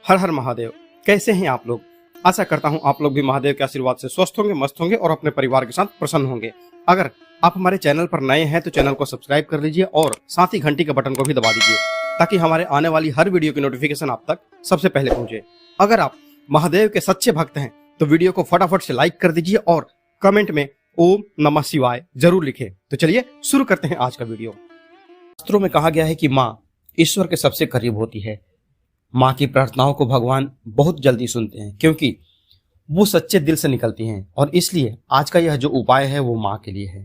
हर हर महादेव। कैसे हैं आप लोग? आशा करता हूं आप लोग भी महादेव के आशीर्वाद से स्वस्थ होंगे, मस्त होंगे और अपने परिवार के साथ प्रसन्न होंगे। अगर आप हमारे चैनल पर नए हैं तो चैनल को सब्सक्राइब कर लीजिए और साथ ही घंटी के बटन को भी दबा दीजिए ताकि हमारे आने वाली हर वीडियो की नोटिफिकेशन आप तक सबसे पहले पहुंचे। अगर आप महादेव के सच्चे भक्त हैं तो वीडियो को फटाफट से लाइक कर दीजिए और कमेंट में ओम नमः शिवाय जरूर लिखें। तो चलिए शुरू करते हैं आज का वीडियो। शास्त्रों में कहा गया है कि माँ ईश्वर के सबसे करीब होती है। माँ की प्रार्थनाओं को भगवान बहुत जल्दी सुनते हैं क्योंकि वो सच्चे दिल से निकलती हैं, और इसलिए आज का यह जो उपाय है वो माँ के लिए है,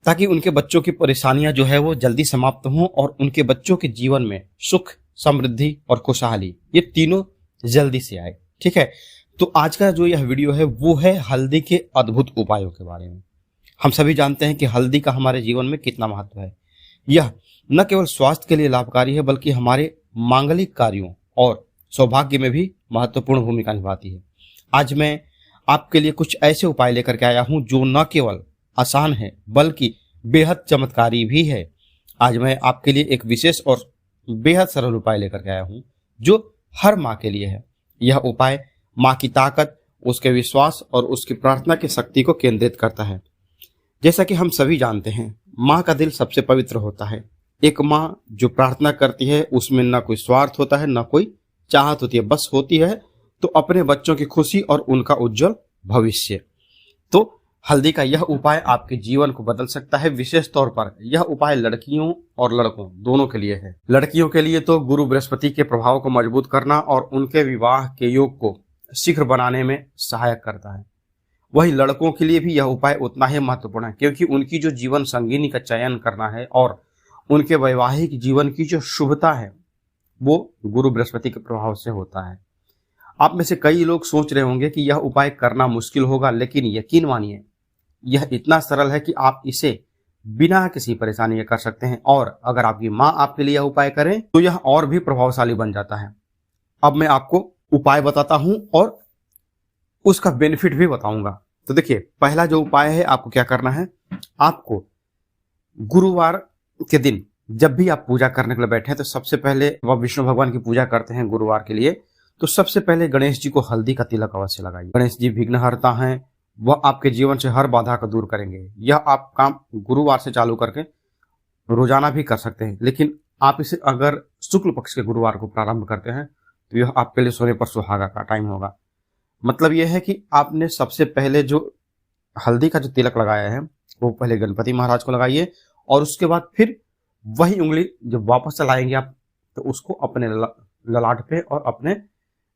ताकि उनके बच्चों की परेशानियां जो है वो जल्दी समाप्त हों और उनके बच्चों के जीवन में सुख, समृद्धि और खुशहाली ये तीनों जल्दी से आए। ठीक है, तो आज का जो यह वीडियो है वो है हल्दी के अद्भुत उपायों के बारे में। हम सभी जानते हैं कि हल्दी का हमारे जीवन में कितना महत्व है। यह न केवल स्वास्थ्य के लिए लाभकारी है बल्कि हमारे मांगलिक कार्यों और सौभाग्य में भी महत्वपूर्ण भूमिका निभाती है। आज मैं आपके लिए कुछ ऐसे उपाय लेकर के आया हूं जो न केवल आसान है बल्कि बेहद चमत्कारी भी है। आज मैं आपके लिए एक विशेष और बेहद सरल उपाय लेकर के आया हूं जो हर माँ के लिए है। यह उपाय माँ की ताकत, उसके विश्वास और उसकी प्रार्थना की शक्ति को केंद्रित करता है। जैसा कि हम सभी जानते हैं, माँ का दिल सबसे पवित्र होता है। एक माँ जो प्रार्थना करती है उसमें न कोई स्वार्थ होता है, न कोई चाहत होती है, बस होती है तो अपने बच्चों की खुशी और उनका उज्जवल भविष्य। तो हल्दी का यह उपाय आपके जीवन को बदल सकता है। विशेष तौर पर यह उपाय लड़कियों और लड़कों दोनों के लिए है। लड़कियों के लिए तो गुरु बृहस्पति के प्रभाव को मजबूत करना और उनके विवाह के योग को शीघ्र बनाने में सहायक करता है। वही लड़कों के लिए भी यह उपाय उतना ही महत्वपूर्ण है क्योंकि उनकी जो जीवन संगिनी का चयन करना है और उनके वैवाहिक जीवन की जो शुभता है वो गुरु बृहस्पति के प्रभाव से होता है। आप में से कई लोग सोच रहे होंगे कि यह उपाय करना मुश्किल होगा, लेकिन यकीन मानिए यह इतना सरल है कि आप इसे बिना किसी परेशानी के कर सकते हैं। और अगर आपकी माँ आपके लिए यह उपाय करें तो यह और भी प्रभावशाली बन जाता है। अब मैं आपको उपाय बताता हूं और उसका बेनिफिट भी बताऊंगा। तो देखिए, पहला जो उपाय है, आपको क्या करना है, आपको गुरुवार के दिन जब भी आप पूजा करने के लिए बैठे तो सबसे पहले वह विष्णु भगवान की पूजा करते हैं गुरुवार के लिए, तो सबसे पहले गणेश जी को हल्दी का तिलक अवश्य लगाइए। गणेश जी विघ्नहर्ता हैं, वह आपके जीवन से हर बाधा को दूर करेंगे। यह आप काम गुरुवार से चालू करके रोजाना भी कर सकते हैं, लेकिन आप इसे अगर शुक्ल पक्ष के गुरुवार को प्रारंभ करते हैं तो यह आपके लिए सोने पर सुहागा का टाइम होगा। मतलब यह है कि आपने सबसे पहले जो हल्दी का जो तिलक लगाया है वो पहले गणपति महाराज को लगाइए और उसके बाद फिर वही उंगली जब वापस चलाएंगे आप तो उसको अपने ललाट पे और अपने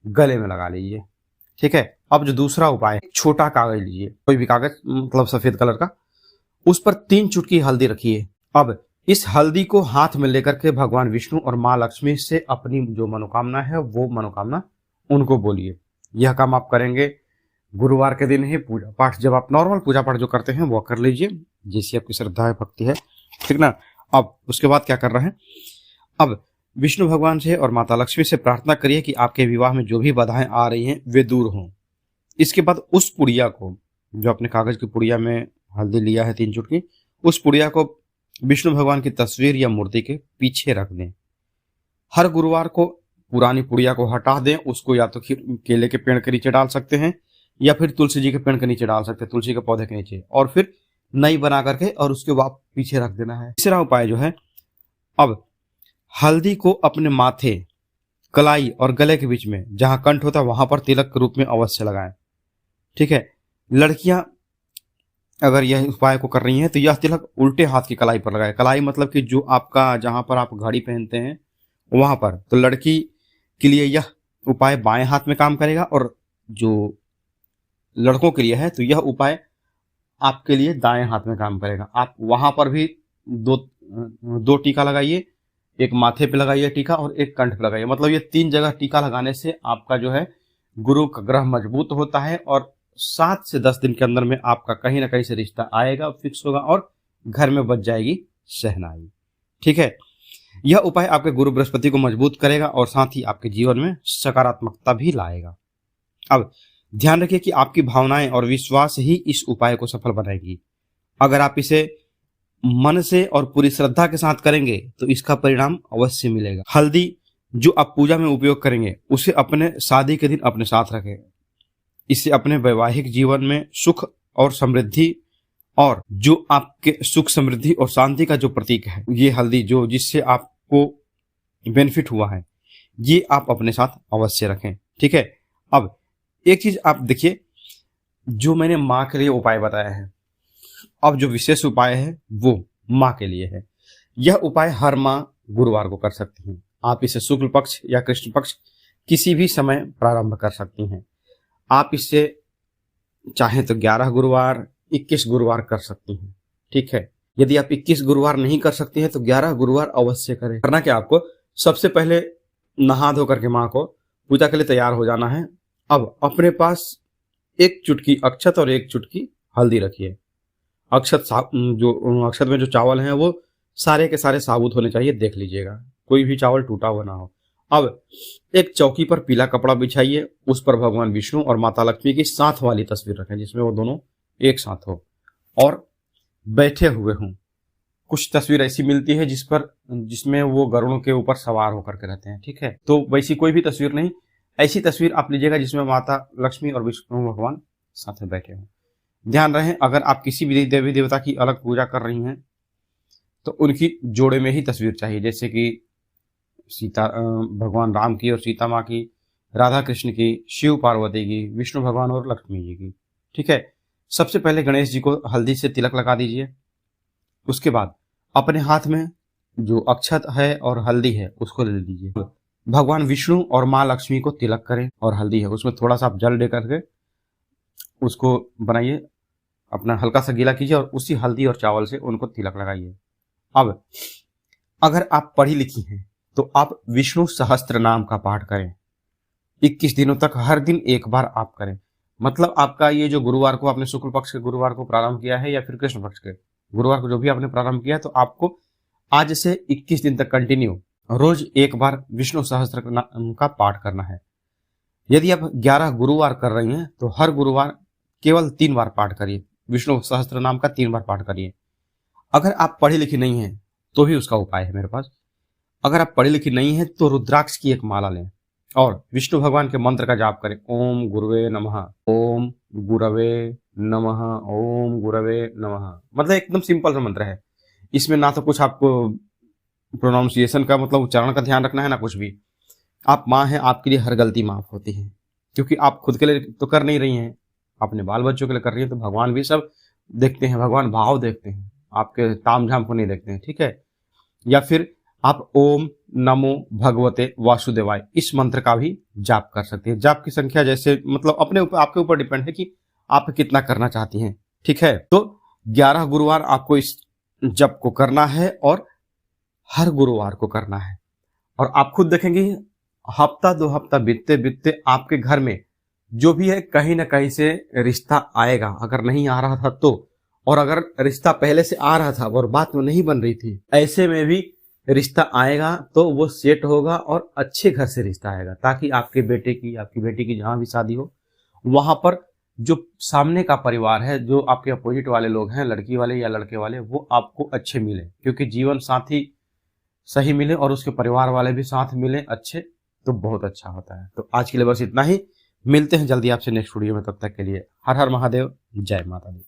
गले में लगा लीजिए। ठीक है, अब जो दूसरा उपाय, छोटा कागज लीजिए, कोई भी कागज, मतलब सफेद कलर का, उस पर 3 चुटकी हल्दी रखिए। अब इस हल्दी को हाथ में लेकर के भगवान विष्णु और माँ लक्ष्मी से अपनी जो मनोकामना है वो मनोकामना उनको बोलिए। यह काम आप करेंगे गुरुवार के दिन ही। पूजा पाठ जब आप नॉर्मल पूजा पाठ जो करते हैं वो कर लीजिए जैसी आपकी श्रद्धा है, भक्ति है, ठीक ना। अब उसके बाद क्या कर रहे हैं, अब विष्णु भगवान से और माता लक्ष्मी से प्रार्थना करिए कि आपके विवाह में जो भी बाधाएं आ रही हैं वे दूर हों। इसके बाद उस पुड़िया को, जो अपने कागज की पुड़िया में हल्दी लिया है 3 चुटकी, उस पुड़िया को विष्णु भगवान की तस्वीर या मूर्ति के पीछे रख दें। हर गुरुवार को पुरानी पुड़िया को हटा दें, उसको या तो केले के पेड़ के नीचे डाल सकते हैं या फिर तुलसी जी के पेड़ के नीचे डाल सकते हैं, तुलसी के पौधे के नीचे, और फिर नई बना करके और उसके बाद पीछे रख देना है। तीसरा उपाय जो है, अब हल्दी को अपने माथे, कलाई और गले के बीच में जहां कंठ होता है वहां पर तिलक के रूप में अवश्य लगाएं। ठीक है, लड़कियां अगर यह उपाय को कर रही हैं तो यह तिलक उल्टे हाथ की कलाई पर लगाएं। कलाई मतलब कि जो आपका जहां पर आप घड़ी पहनते हैं वहां पर। तो लड़की के लिए यह उपाय बाएं हाथ में काम करेगा और जो लड़कों के लिए है तो यह उपाय आपके लिए दाएं हाथ में काम करेगा। आप वहां पर भी दो टीका लगाइए, एक माथे पे लगाइए टीका और एक कंठ पे लगाइए। मतलब ये 3 जगह टीका लगाने से आपका जो है गुरु का ग्रह मजबूत होता है और 7 से 10 दिन के अंदर में आपका कहीं ना कहीं से रिश्ता आएगा, फिक्स होगा और घर में बच जाएगी शहनाई। ठीक है, यह उपाय आपके गुरु बृहस्पति को मजबूत करेगा और साथ ही आपके जीवन में सकारात्मकता भी लाएगा। अब ध्यान रखिए कि आपकी भावनाएं और विश्वास ही इस उपाय को सफल बनाएगी। अगर आप इसे मन से और पूरी श्रद्धा के साथ करेंगे तो इसका परिणाम अवश्य मिलेगा। हल्दी जो आप पूजा में उपयोग करेंगे उसे अपने शादी के दिन अपने साथ रखें। इससे अपने वैवाहिक जीवन में सुख और समृद्धि, और जो आपके सुख समृद्धि और शांति का जो प्रतीक है ये हल्दी, जो जिससे आपको बेनिफिट हुआ है, ये आप अपने साथ अवश्य रखें। ठीक है। अब एक चीज आप देखिए, जो मैंने माँ के लिए उपाय बताया है, अब जो विशेष उपाय है वो माँ के लिए है। यह उपाय हर माँ गुरुवार को कर सकती हैं। आप इसे शुक्ल पक्ष या कृष्ण पक्ष किसी भी समय प्रारंभ कर सकती हैं। आप इससे चाहें तो 11 गुरुवार, 21 गुरुवार कर सकती हैं। ठीक है। यदि आप 21 गुरुवार नहीं कर सकती हैं तो 11 गुरुवार अवश्य करें। करना क्या, आपको सबसे पहले नहा धो करके माँ को पूजा के लिए तैयार हो जाना है। अब अपने पास एक चुटकी अक्षत और एक चुटकी हल्दी रखिए। अक्षत में जो चावल हैं वो सारे के सारे साबुत होने चाहिए, देख लीजिएगा कोई भी चावल टूटा हुआ ना हो। अब एक चौकी पर पीला कपड़ा बिछाइए, उस पर भगवान विष्णु और माता लक्ष्मी की साथ वाली तस्वीर रखें, जिसमें वो दोनों एक साथ हो और बैठे हुए हों। कुछ तस्वीर ऐसी मिलती है जिसमें वो गरुड़ों के ऊपर सवार होकर के रहते हैं। ठीक है। तो वैसी कोई भी तस्वीर नहीं, ऐसी तस्वीर आप लीजिएगा जिसमें माता लक्ष्मी और विष्णु भगवान साथ में बैठे हों। ध्यान रहे, अगर आप किसी भी देवी देवता की अलग पूजा कर रही हैं तो उनकी जोड़े में ही तस्वीर चाहिए, जैसे कि भगवान राम की और सीता माँ की, राधा कृष्ण की, शिव पार्वती की, विष्णु भगवान और लक्ष्मी जी की। ठीक है। सबसे पहले गणेश जी को हल्दी से तिलक लगा दीजिए। उसके बाद अपने हाथ में जो अक्षत है और हल्दी है उसको ले लीजिए। भगवान विष्णु और माँ लक्ष्मी को तिलक करें, और हल्दी है उसमें थोड़ा सा आप जल दे करके उसको बनाइए, अपना हल्का सा गीला कीजिए और उसी हल्दी और चावल से उनको तिलक लगाइए। अब अगर आप पढ़ी लिखी हैं तो आप विष्णु सहस्त्र नाम का पाठ करें। 21 दिनों तक हर दिन एक बार आप करें। मतलब आपका ये जो गुरुवार को आपने शुक्ल पक्ष के गुरुवार को प्रारंभ किया है या फिर कृष्ण पक्ष के गुरुवार को जो भी आपने प्रारंभ किया है, तो आपको आज से 21 दिन तक कंटिन्यू रोज एक बार विष्णु सहस्त्र का पाठ करना है। यदि आप 11 गुरुवार कर रही हैं तो हर गुरुवार केवल 3 बार पाठ करिए, विष्णु सहस्त्र नाम का 3 बार पाठ करिए। अगर आप पढ़ी लिखी नहीं हैं तो भी उसका उपाय है मेरे पास। अगर आप पढ़ी लिखी नहीं है तो रुद्राक्ष की एक माला लें और विष्णु भगवान के मंत्र का जाप करें। ओम गुरुवे नमः, ओम गुरवे नमः, ओम गुरवे नमः। मतलब एकदम सिंपल सा मंत्र है, इसमें ना तो कुछ आपको प्रोनाउंसिएशन का मतलब उच्चारण का ध्यान रखना है ना कुछ भी। आप माँ हैं, आपके लिए हर गलती माफ होती है, क्योंकि आप खुद के लिए तो कर नहीं रही हैं, अपने बाल बच्चों के लिए कर रही हैं। तो भगवान भी सब देखते हैं, भगवान भाव देखते हैं, आपके ताम झाम को नहीं देखते हैं। ठीक है। या फिर आप ओम नमो भगवते वासुदेवाय इस मंत्र का भी जाप कर सकते हैं। जाप की संख्या जैसे मतलब अपने ऊपर, आपके ऊपर डिपेंड है कि आप कितना करना चाहती हैं। ठीक है। तो 11 गुरुवार आपको इस जप को करना है और हर गुरुवार को करना है, और आप खुद देखेंगे हफ्ता 2 हफ्ता बीतते बीतते आपके घर में जो भी है कहीं ना कहीं से रिश्ता आएगा। अगर नहीं आ रहा था तो, और अगर रिश्ता पहले से आ रहा था और बात में नहीं बन रही थी, ऐसे में भी रिश्ता आएगा तो वो सेट होगा और अच्छे घर से रिश्ता आएगा, ताकि आपके बेटे की, आपकी बेटी की जहां भी शादी हो वहां पर जो सामने का परिवार है, जो आपके अपोजिट वाले लोग हैं, लड़की वाले या लड़के वाले, वो आपको अच्छे मिले। क्योंकि जीवन साथी सही मिले और उसके परिवार वाले भी साथ मिले अच्छे, तो बहुत अच्छा होता है। तो आज के लिए बस इतना ही, मिलते हैं जल्दी आपसे नेक्स्ट वीडियो में। तब तक के लिए हर हर महादेव, जय माता दी।